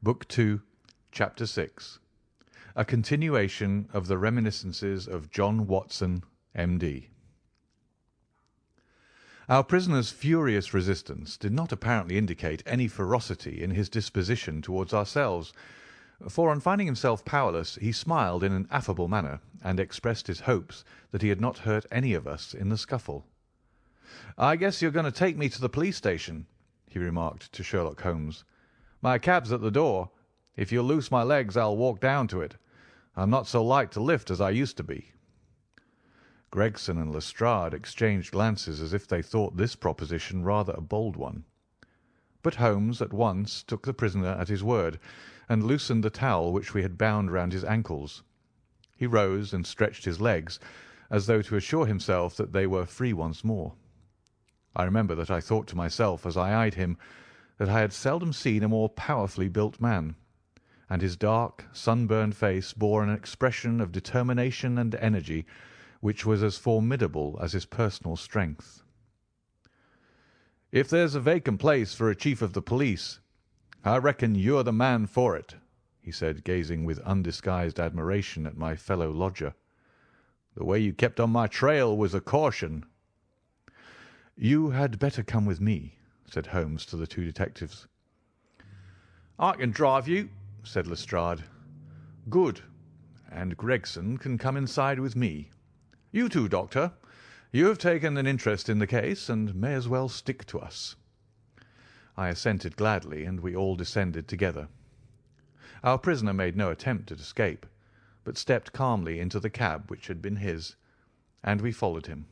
Book 2, Chapter 6. A continuation of the reminiscences of John Watson, M.D. Our prisoner's furious resistance did not apparently indicate any ferocity in his disposition towards ourselves, for on finding himself powerless he smiled in an affable manner and expressed his hopes that he had not hurt any of us in the scuffle. "I guess you're going to take me to the police station," he remarked to Sherlock Holmes. "My cab's at the door. If you'll loose my legs I'll walk down to it. I'm not so light to lift as I used to be." Gregson and Lestrade exchanged glances as if they thought this proposition rather a bold one. But Holmes at once took the prisoner at his word, and loosened the towel which we had bound round his ankles. He rose and stretched his legs, as though to assure himself that they were free once more. I remember that I thought to myself as I eyed him that I had seldom seen a more powerfully built man, and his dark, sunburned face bore an expression of determination and energy which was as formidable as his personal strength. "If there's a vacant place for a chief of the police, I reckon you're the man for it," he said, gazing with undisguised admiration at my fellow lodger. "The way you kept on my trail was a caution." "You had better come with me," said Holmes to the two detectives. "I can drive you," said Lestrade. "Good. And Gregson can come inside with me. You too, Doctor. You have taken an interest in the case, and may as well stick to us." I assented gladly, and we all descended together. Our prisoner made no attempt at escape, but stepped calmly into the cab which had been his, and we followed him.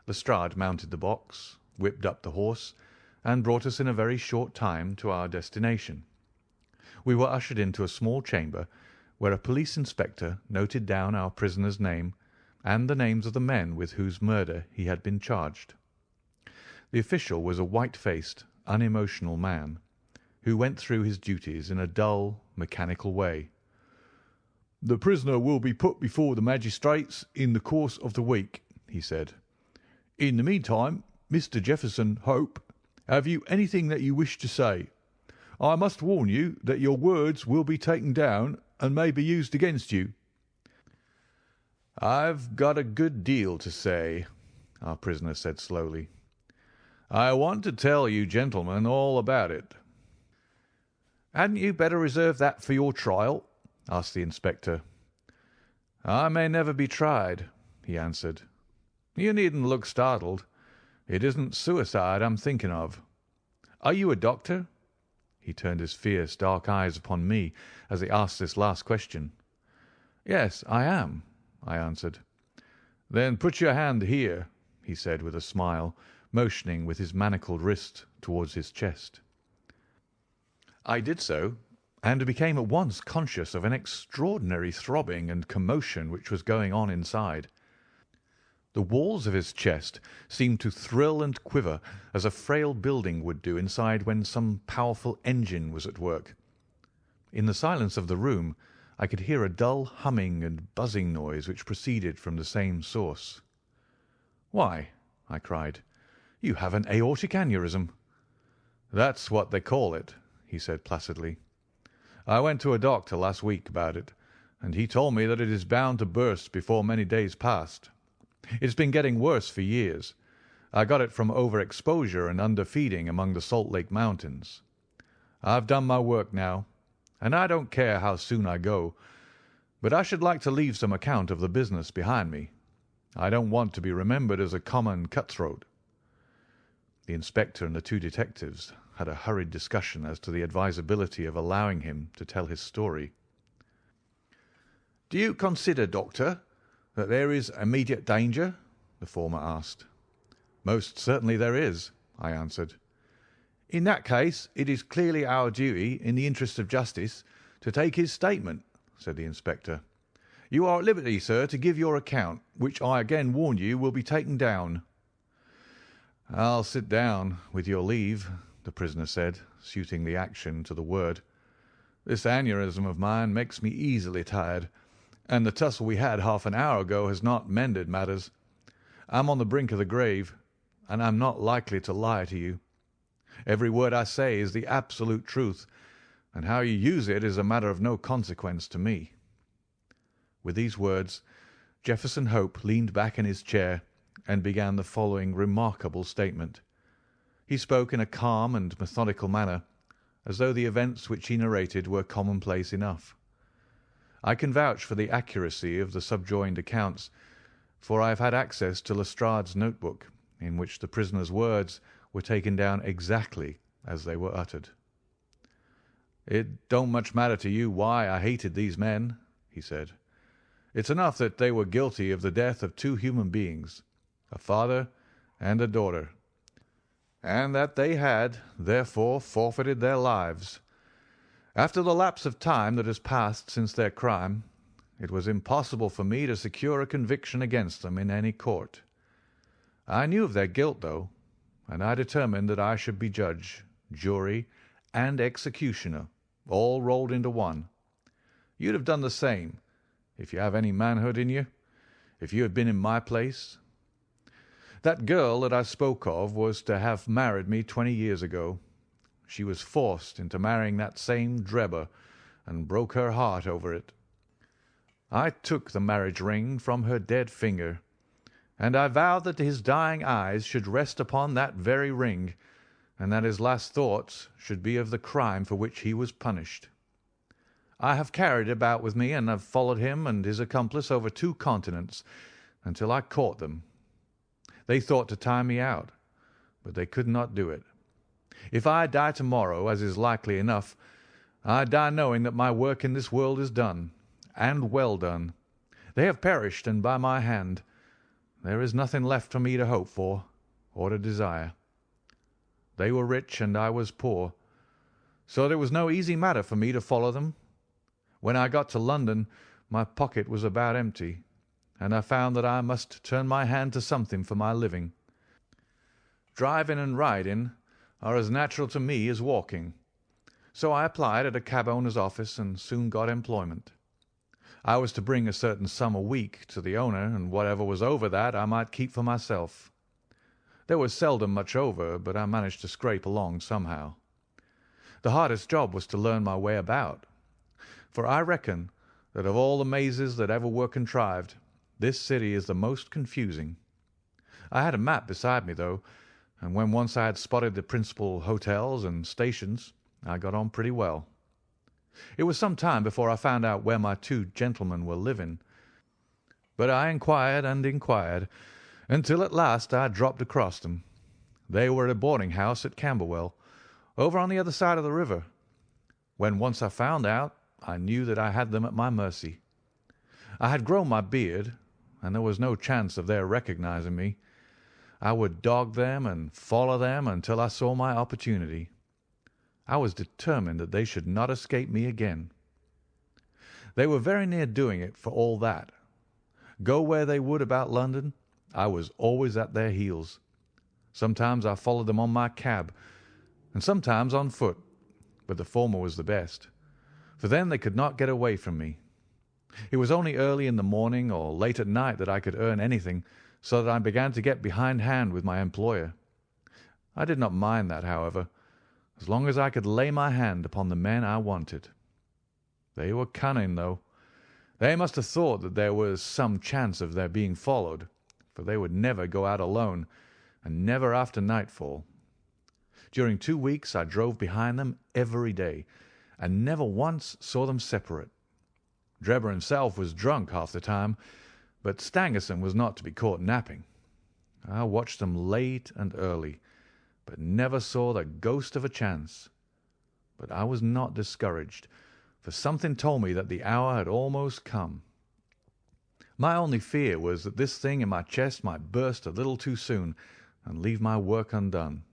Lestrade mounted the box, whipped up the horse, and brought us in a very short time to our destination. We were ushered into a small chamber, where a police inspector noted down our prisoner's name and the names of the men with whose murder he had been charged. The official was a white-faced, unemotional man, who went through his duties in a dull, mechanical way. "The prisoner will be put before the magistrates in the course of the week," he said. "In the meantime, Mr. Jefferson Hope, have you anything that you wish to say? I must warn you that your words will be taken down and may be used against you." "I've got a good deal to say," our prisoner said slowly. "I want to tell you gentlemen all about it." "Hadn't you better reserve that for your trial?" asked the inspector. "I may never be tried," he answered. "You needn't look startled. It isn't suicide I'm thinking of. Are you a doctor?" He turned his fierce, dark eyes upon me as he asked this last question. "Yes, I am," I answered. "Then put your hand here," he said with a smile, motioning with his manacled wrist towards his chest. I did so, and became at once conscious of an extraordinary throbbing and commotion which was going on inside. The walls of his chest seemed to thrill and quiver as a frail building would do inside when some powerful engine was at work. In the silence of the room I could hear a dull humming and buzzing noise which proceeded from the same source. "Why," I cried, "you have an aortic aneurysm." "That's what they call it," he said placidly. "I went to a doctor last week about it, and he told me that it is bound to burst before many days passed. It's been getting worse for years. I got it from overexposure and underfeeding among the Salt Lake Mountains. I've done my work now, and I don't care how soon I go, but I should like to leave some account of the business behind me. I don't want to be remembered as a common cutthroat." The inspector and the two detectives had a hurried discussion as to the advisability of allowing him to tell his story. "Do you consider, Doctor, that there is immediate danger?" the former asked. "Most certainly there is," I answered. "In that case it is clearly our duty, in the interest of justice, to take his statement," said the inspector. "You are at liberty, sir, to give your account, which I again warn you will be taken down." "I'll sit down, with your leave," the prisoner said, suiting the action to the word. "This aneurism of mine makes me easily tired, and the tussle we had half an hour ago has not mended matters. I'm on the brink of the grave, and I'm not likely to lie to you. Every word I say is the absolute truth, and how you use it is a matter of no consequence to me." With these words, Jefferson Hope leaned back in his chair and began the following remarkable statement. He spoke in a calm and methodical manner, as though the events which he narrated were commonplace enough. I can vouch for the accuracy of the subjoined accounts, for I have had access to Lestrade's notebook, in which the prisoner's words were taken down exactly as they were uttered. "It don't much matter to you why I hated these men," he said. "It's enough that they were guilty of the death of two human beings, a father and a daughter, and that they had, therefore, forfeited their lives. After the lapse of time that has passed since their crime, it was impossible for me to secure a conviction against them in any court. I knew of their guilt, though, and I determined that I should be judge, jury, and executioner, all rolled into one. You'd have done the same, if you have any manhood in you, if you had been in my place. That girl that I spoke of was to have married me 20 years ago. She was forced into marrying that same Drebber, and broke her heart over it. I took the marriage ring from her dead finger, and I vowed that his dying eyes should rest upon that very ring, and that his last thoughts should be of the crime for which he was punished. I have carried it about with me, and have followed him and his accomplice over 2 continents until I caught them. They thought to tie me out, but they could not do it. If I die tomorrow, as is likely enough, I die knowing that my work in this world is done, and well done. They have perished, and by my hand. There is nothing left for me to hope for or to desire. They were rich, and I was poor, so that it was no easy matter for me to follow them. When I got to London, my pocket was about empty, and I found that I must turn my hand to something for my living. Driving and riding are as natural to me as walking, so I applied at a cab owner's office and soon got employment. I was to bring a certain sum a week to the owner, and whatever was over that I might keep for myself. There was seldom much over, but I managed to scrape along somehow. The hardest job was to learn my way about, for I reckon that of all the mazes that ever were contrived, this city is the most confusing. I had a map beside me, though, and when once I had spotted the principal hotels and stations, I got on pretty well. It was some time before I found out where my 2 gentlemen were living, but I inquired and inquired, until at last I dropped across them. They were at a boarding-house at Camberwell, over on the other side of the river. When once I found out, I knew that I had them at my mercy. I had grown my beard, and there was no chance of their recognizing me. I would dog them and follow them until I saw my opportunity. I was determined that they should not escape me again. They were very near doing it, for all that. Go where they would about London, I was always at their heels. Sometimes I followed them on my cab, and sometimes on foot, but the former was the best, for then they could not get away from me. It was only early in the morning or late at night that I could earn anything, so that I began to get behindhand with my employer. I did not mind that, however, as long as I could lay my hand upon the men I wanted. They were cunning, though. They must have thought that there was some chance of their being followed, for they would never go out alone, and never after nightfall. During 2 weeks I drove behind them every day, and never once saw them separate. Drebber himself was drunk half the time, but Stangerson was not to be caught napping. I watched them late and early, but never saw the ghost of a chance. But I was not discouraged, for something told me that the hour had almost come. My only fear was that this thing in my chest might burst a little too soon and leave my work undone.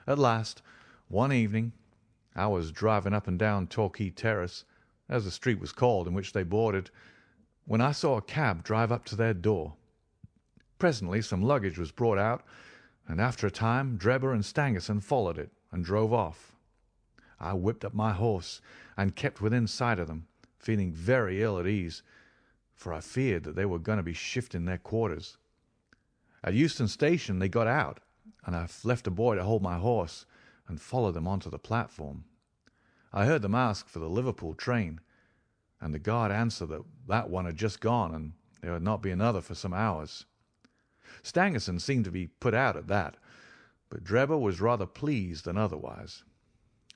At last, one evening, I was driving up and down Torquay Terrace, as the street was called in which they boarded, when I saw a cab drive up to their door. Presently some luggage was brought out, and after a time Drebber and Stangerson followed it and drove off. I whipped up my horse and kept within sight of them, feeling very ill at ease, for I feared that they were going to be shifting their quarters. At Euston Station they got out, and I left a boy to hold my horse and followed them onto the platform. I heard them ask for the Liverpool train, and the guard answered that that one had just gone and there would not be another for some hours. Stangerson seemed to be put out at that, but Drebber was rather pleased than otherwise.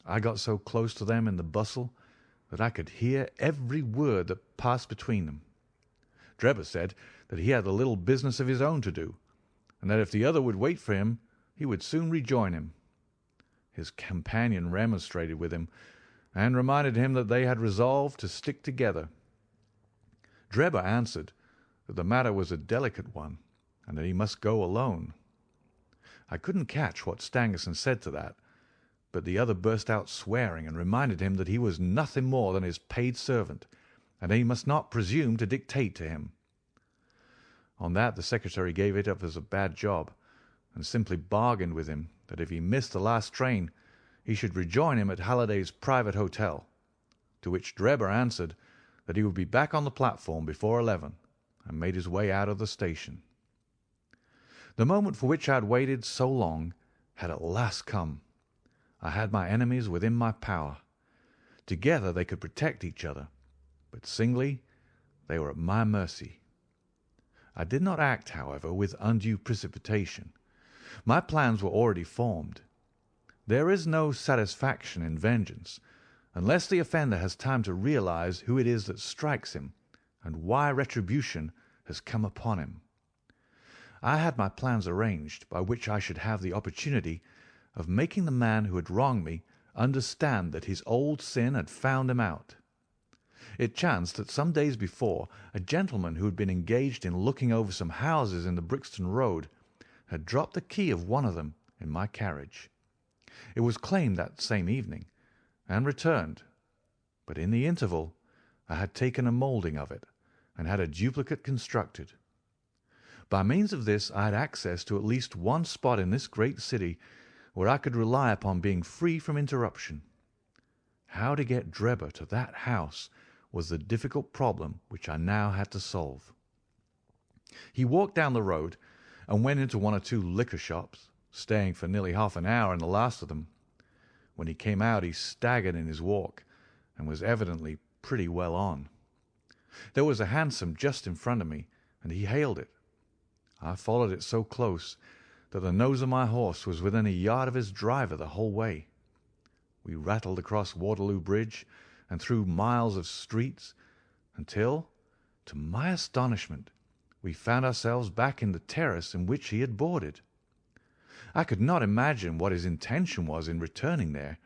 I got so close to them in the bustle that I could hear every word that passed between them. Drebber said that he had a little business of his own to do, and that if the other would wait for him, he would soon rejoin him. His companion remonstrated with him, and reminded him that they had resolved to stick together. Drebber answered that the matter was a delicate one, and that he must go alone. I couldn't catch what Stangerson said to that, but the other burst out swearing and reminded him that he was nothing more than his paid servant, and that he must not presume to dictate to him. On that the secretary gave it up as a bad job, and simply bargained with him that if he missed the last train he should rejoin him at Halliday's private hotel, to which Drebber answered that he would be back on the platform before 11, and made his way out of the station. The moment for which I had waited so long had at last come. I had my enemies within my power. Together they could protect each other, but singly they were at my mercy. I did not act, however, with undue precipitation. My plans were already formed. There is no satisfaction in vengeance unless the offender has time to realize who it is that strikes him and why retribution has come upon him. I had my plans arranged by which I should have the opportunity of making the man who had wronged me understand that his old sin had found him out. It chanced that some days before a gentleman who had been engaged in looking over some houses in the Brixton Road had dropped the key of one of them in my carriage. It was claimed that same evening, and returned, but in the interval I had taken a moulding of it, and had a duplicate constructed. By means of this I had access to at least one spot in this great city where I could rely upon being free from interruption. How to get Drebber to that house was the difficult problem which I now had to solve. He walked down the road and went into one or two liquor shops, staying for nearly half an hour in the last of them. When he came out he staggered in his walk, and was evidently pretty well on. There was a hansom just in front of me, and he hailed it. I followed it so close that the nose of my horse was within a yard of his driver the whole way. We rattled across Waterloo Bridge and through miles of streets until, to my astonishment, we found ourselves back in the terrace in which he had boarded. I could not imagine what his intention was in returning there,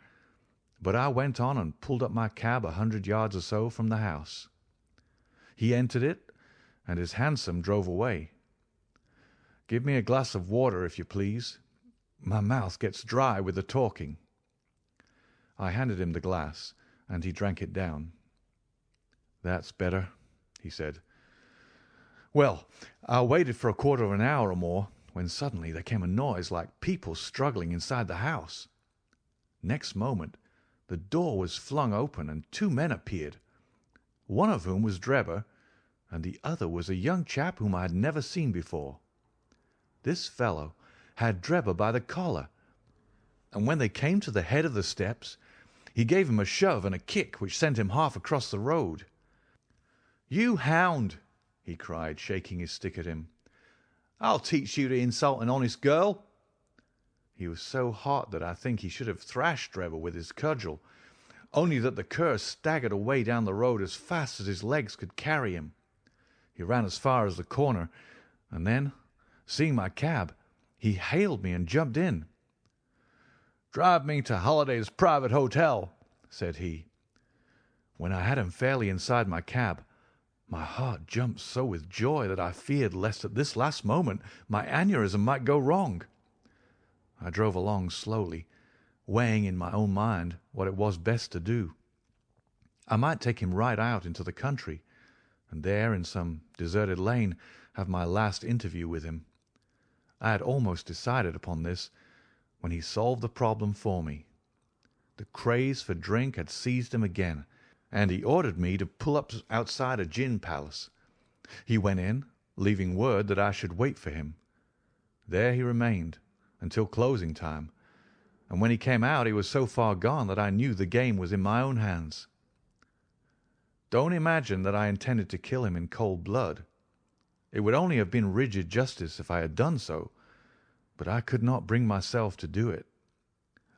but I went on and pulled up my cab 100 yards or so from the house. He entered it, and his hansom drove away. "Give me a glass of water, if you please. My mouth gets dry with the talking." I handed him the glass, and he drank it down. "That's better," he said. "Well, I waited for a quarter of an hour or more, when suddenly there came a noise like people struggling inside the house. Next moment the door was flung open, and two men appeared, one of whom was Drebber, and the other was a young chap whom I had never seen before. This fellow had Drebber by the collar, and when they came to the head of the steps he gave him a shove and a kick which sent him half across the road. "You hound!" he cried, shaking his stick at him. "I'll teach you to insult an honest girl." He was so hot that I think he should have thrashed Drebber with his cudgel, only that the cur staggered away down the road as fast as his legs could carry him. He ran as far as the corner, and then, seeing my cab, he hailed me and jumped in. "Drive me to Halliday's private hotel," said he. When I had him fairly inside my cab, my heart jumped so with joy that I feared lest at this last moment my aneurism might go wrong. I drove along slowly, weighing in my own mind what it was best to do. I might take him right out into the country, and there in some deserted lane have my last interview with him. I had almost decided upon this when he solved the problem for me. The craze for drink had seized him again, and he ordered me to pull up outside a gin palace. He went in, leaving word that I should wait for him. There he remained until closing time, and when he came out he was so far gone that I knew the game was in my own hands. Don't imagine that I intended to kill him in cold blood. It would only have been rigid justice if I had done so, but I could not bring myself to do it.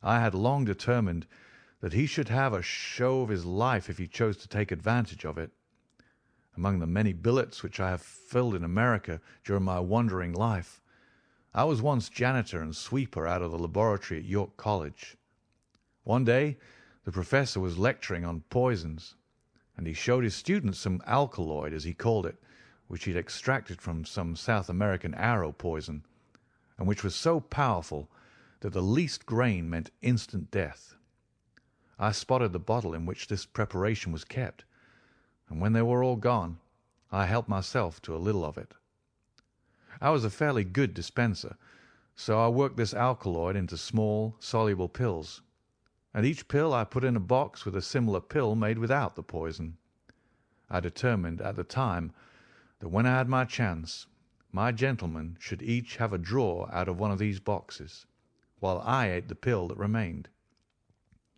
I had long determined that he should have a show of his life if he chose to take advantage of it. Among the many billets which I have filled in America during my wandering life, I was once janitor and sweeper out of the laboratory at York College. One day the professor was lecturing on poisons, and he showed his students some alkaloid, as he called it, which he had extracted from some South American arrow poison, and which was so powerful that the least grain meant instant death. I spotted the bottle in which this preparation was kept, and when they were all gone, I helped myself to a little of it. I was a fairly good dispenser, so I worked this alkaloid into small, soluble pills, and each pill I put in a box with a similar pill made without the poison. I determined at the time that when I had my chance, my gentlemen should each have a drawer out of one of these boxes, while I ate the pill that remained.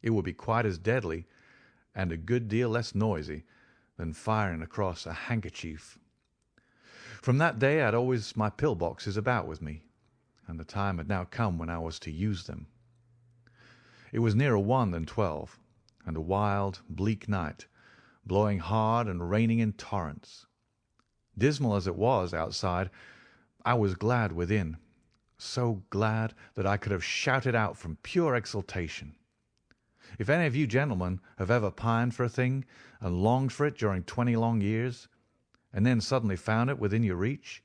It would be quite as deadly, and a good deal less noisy, than firing across a handkerchief. From that day I had always my pill boxes about with me, and the time had now come when I was to use them. It was nearer 1 than 12, and a wild, bleak night, blowing hard and raining in torrents. Dismal as it was outside, I was glad within, so glad that I could have shouted out from pure exultation. If any of you gentlemen have ever pined for a thing and longed for it during 20 long years, and then suddenly found it within your reach,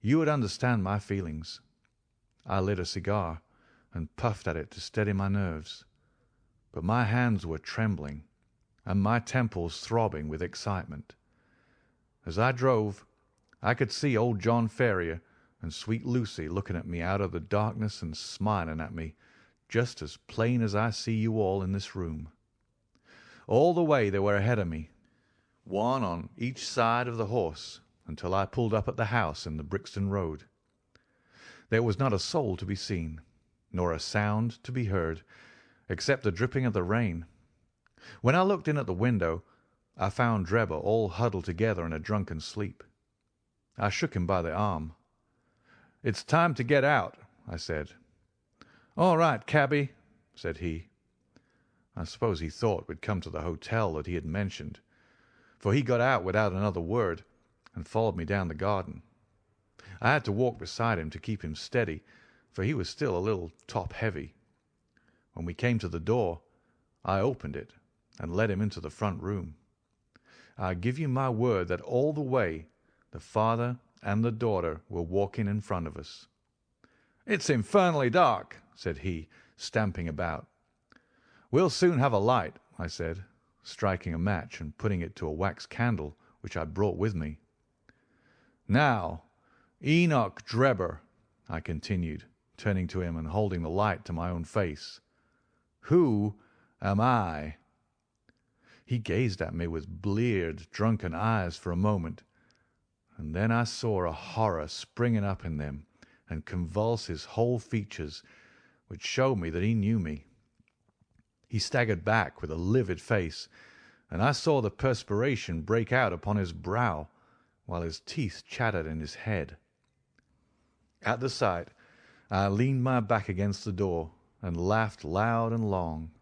you would understand my feelings. I lit a cigar and puffed at it to steady my nerves, but my hands were trembling and my temples throbbing with excitement. As I drove, I could see old John Ferrier and sweet Lucy looking at me out of the darkness and smiling at me, just as plain as I see you all in this room. All the way they were ahead of me, one on each side of the horse, until I pulled up at the house in the Brixton Road. There was not a soul to be seen, nor a sound to be heard, except the dripping of the rain. When I looked in at the window, I found Drebber all huddled together in a drunken sleep. I shook him by the arm. "It's time to get out," I said. "All right, cabby," said he. I suppose he thought we'd come to the hotel that he had mentioned, for he got out without another word and followed me down the garden. I had to walk beside him to keep him steady, for he was still a little top-heavy. When we came to the door, I opened it and led him into the front room. I give you my word that all the way the father and the daughter were walking in front of us. "It's infernally dark," said he, stamping about. "We'll soon have a light," I said, striking a match and putting it to a wax candle which I brought with me. "Now, Enoch Drebber," I continued, turning to him and holding the light to my own face, "who am I?" He gazed at me with bleared, drunken eyes for a moment, and then I saw a horror springing up in them and convulse his whole features, which showed me that he knew me. He staggered back with a livid face, and I saw the perspiration break out upon his brow, while his teeth chattered in his head. At the sight, I leaned my back against the door and laughed loud and long.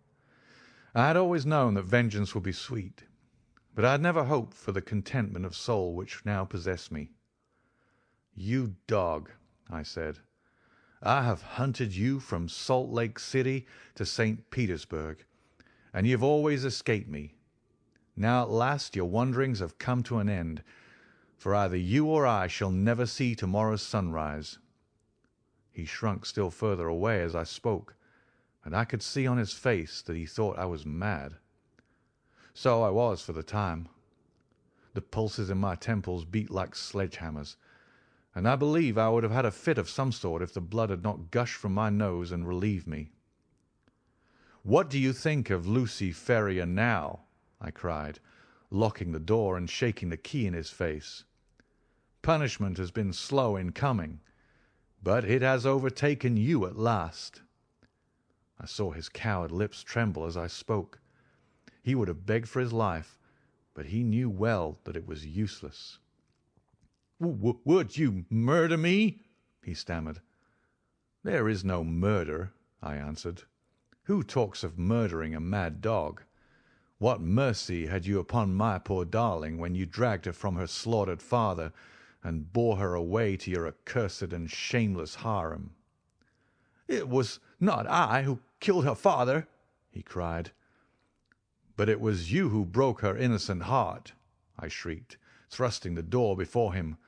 I had always known that vengeance would be sweet, but I had never hoped for the contentment of soul which now possessed me. "You dog," I said, "I have hunted you from Salt Lake City to St. Petersburg, and you have always escaped me. Now at last your wanderings have come to an end, for either you or I shall never see tomorrow's sunrise." He shrunk still further away as I spoke, and I could see on his face that he thought I was mad. So I was for the time. The pulses in my temples beat like sledgehammers, and I believe I would have had a fit of some sort if the blood had not gushed from my nose and relieved me. "What do you think of Lucy Ferrier now?" I cried, locking the door and shaking the key in his face. "Punishment has been slow in coming, but it has overtaken you at last." I saw his coward lips tremble as I spoke. He would have begged for his life, but he knew well that it was useless. "Would you murder me?" he stammered. "There is no murder," I answered. "Who talks of murdering a mad dog? What mercy had you upon my poor darling when you dragged her from her slaughtered father and bore her away to your accursed and shameless harem?" "It was not I who killed her father," he cried. "But it was you who broke her innocent heart," I shrieked, thrusting the door before him.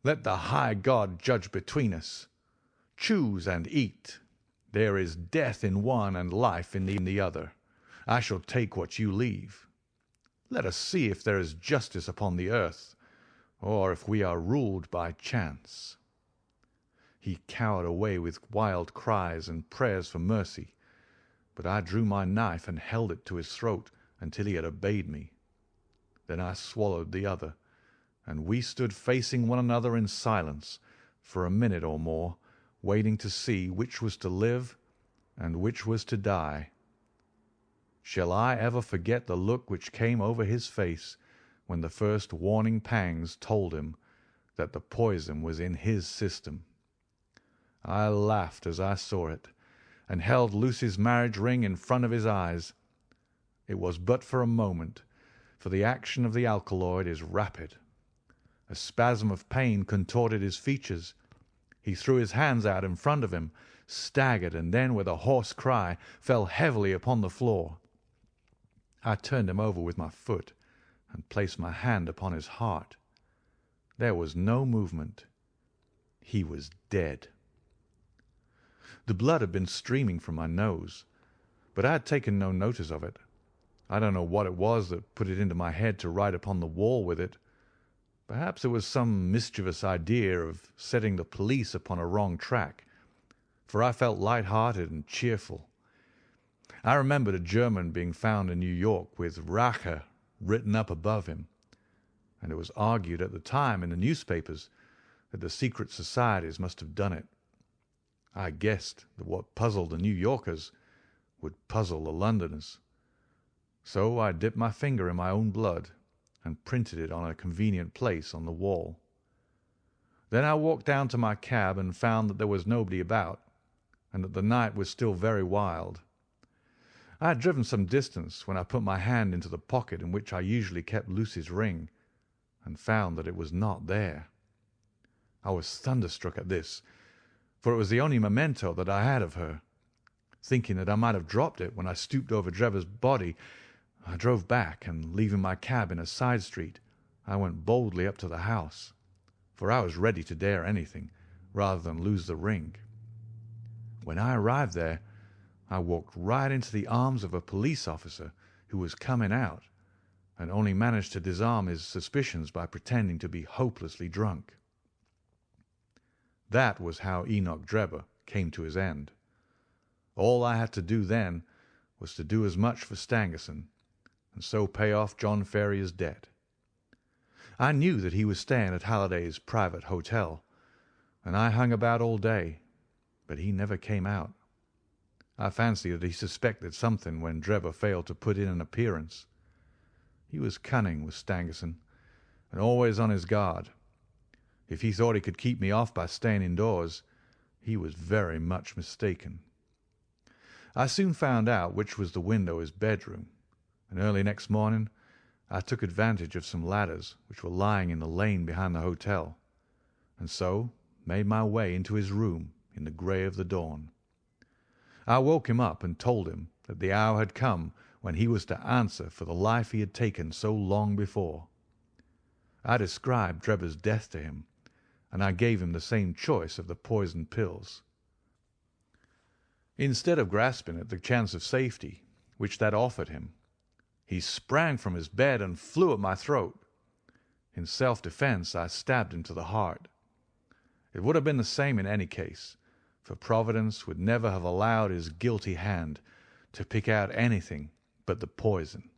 "Let the high God judge between us. Choose and eat. There is death in one and life in the other. I shall take what you leave. Let us see if there is justice upon the earth, or if we are ruled by chance." He cowered away with wild cries and prayers for mercy, but I drew my knife and held it to his throat until he had obeyed me. Then I swallowed the other, and we stood facing one another in silence for a minute or more, waiting to see which was to live and which was to die. Shall I ever forget the look which came over his face when the first warning pangs told him that the poison was in his system? I laughed as I saw it, and held Lucy's marriage ring in front of his eyes. It was but for a moment, for the action of the alkaloid is rapid. A spasm of pain contorted his features. He threw his hands out in front of him, staggered, and then, with a hoarse cry, fell heavily upon the floor. I turned him over with my foot and placed my hand upon his heart. There was no movement. He was dead. The blood had been streaming from my nose, but I had taken no notice of it. I don't know what it was that put it into my head to write upon the wall with it. Perhaps it was some mischievous idea of setting the police upon a wrong track, for I felt light-hearted and cheerful. I remembered a German being found in New York with Rache written up above him, and it was argued at the time in the newspapers that the secret societies must have done it. I guessed that what puzzled the New Yorkers would puzzle the Londoners. So I dipped my finger in my own blood and printed it on a convenient place on the wall. Then I walked down to my cab and found that there was nobody about, and that the night was still very wild. I had driven some distance when I put my hand into the pocket in which I usually kept Lucy's ring, and found that it was not there. I was thunderstruck at this, for it was the only memento that I had of her. Thinking that I might have dropped it when I stooped over Drebber's body, I drove back, and leaving my cab in a side street, I went boldly up to the house, for I was ready to dare anything rather than lose the ring. When I arrived there, I walked right into the arms of a police officer who was coming out, and only managed to disarm his suspicions by pretending to be hopelessly drunk. That was how Enoch Drebber came to his end. All I had to do then was to do as much for Stangerson, and so pay off John Ferrier's debt. I knew that he was staying at Halliday's private hotel, and I hung about all day, but he never came out. I fancy that he suspected something when Drebber failed to put in an appearance. He was cunning, was Stangerson, and always on his guard. If he thought he could keep me off by staying indoors, he was very much mistaken. I soon found out which was the window of his bedroom, and early next morning I took advantage of some ladders which were lying in the lane behind the hotel, and so made my way into his room in the grey of the dawn. I woke him up and told him that the hour had come when he was to answer for the life he had taken so long before. I described Drebber's death to him, and I gave him the same choice of the poisoned pills. Instead of grasping at the chance of safety which that offered him, he sprang from his bed and flew at my throat. In self-defence I stabbed him to the heart. It would have been the same in any case, for Providence would never have allowed his guilty hand to pick out anything but the poison.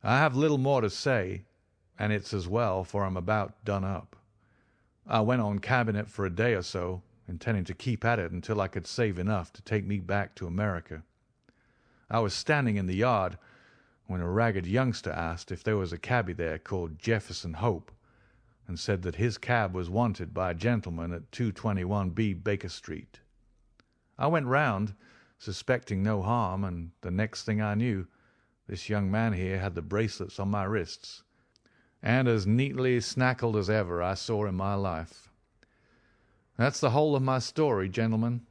I have little more to say, and it's as well, for I'm about done up. I went on cabinet for a day or so, intending to keep at it until I could save enough to take me back to America. I was standing in the yard when a ragged youngster asked if there was a cabby there called Jefferson Hope, and said that his cab was wanted by a gentleman at 221B Baker Street. I went round, suspecting no harm, and the next thing I knew, this young man here had the bracelets on my wrists, and as neatly snackled as ever I saw in my life. That's the whole of my story, gentlemen.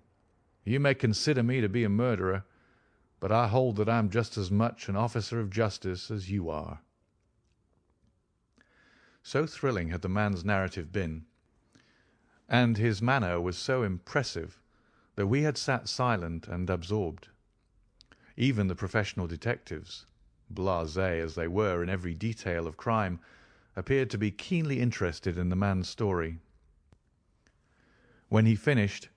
You may consider me to be a murderer, but I hold that I'm just as much an officer of justice as you are." So thrilling had the man's narrative been, and his manner was so impressive, that we had sat silent and absorbed. Even the professional detectives, blasé as they were in every detail of crime, appeared to be keenly interested in the man's story. When he finished,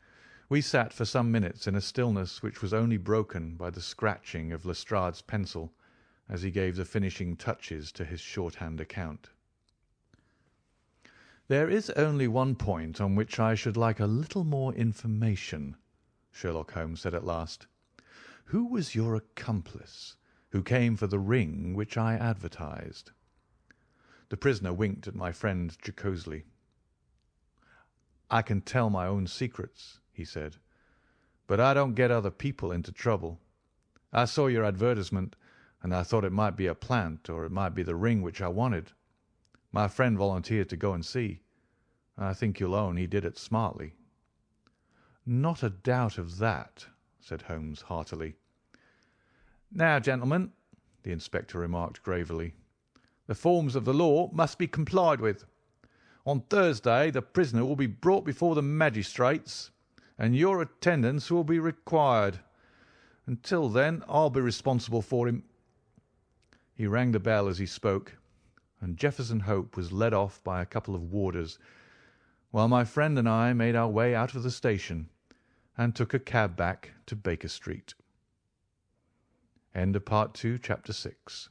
we sat for some minutes in a stillness which was only broken by the scratching of Lestrade's pencil as he gave the finishing touches to his shorthand account. "There is only one point on which I should like a little more information," Sherlock Holmes said at last. "Who was your accomplice who came for the ring which I advertised?" The prisoner winked at my friend jocosely. "I can tell my own secrets," he said, "but I don't get other people into trouble. I saw your advertisement, and I thought it might be a plant, or it might be the ring which I wanted. My friend volunteered to go and see. I think you'll own he did it smartly." "Not a doubt of that," said Holmes heartily. "Now, gentlemen," the inspector remarked gravely, "the forms of the law must be complied with. On Thursday the prisoner will be brought before the magistrates, and your attendance will be required. Until then I'll be responsible for him." He rang the bell as he spoke, and Jefferson Hope was led off by a couple of warders, while my friend and I made our way out of the station and took a cab back to Baker Street. End of Part 2, Chapter 6.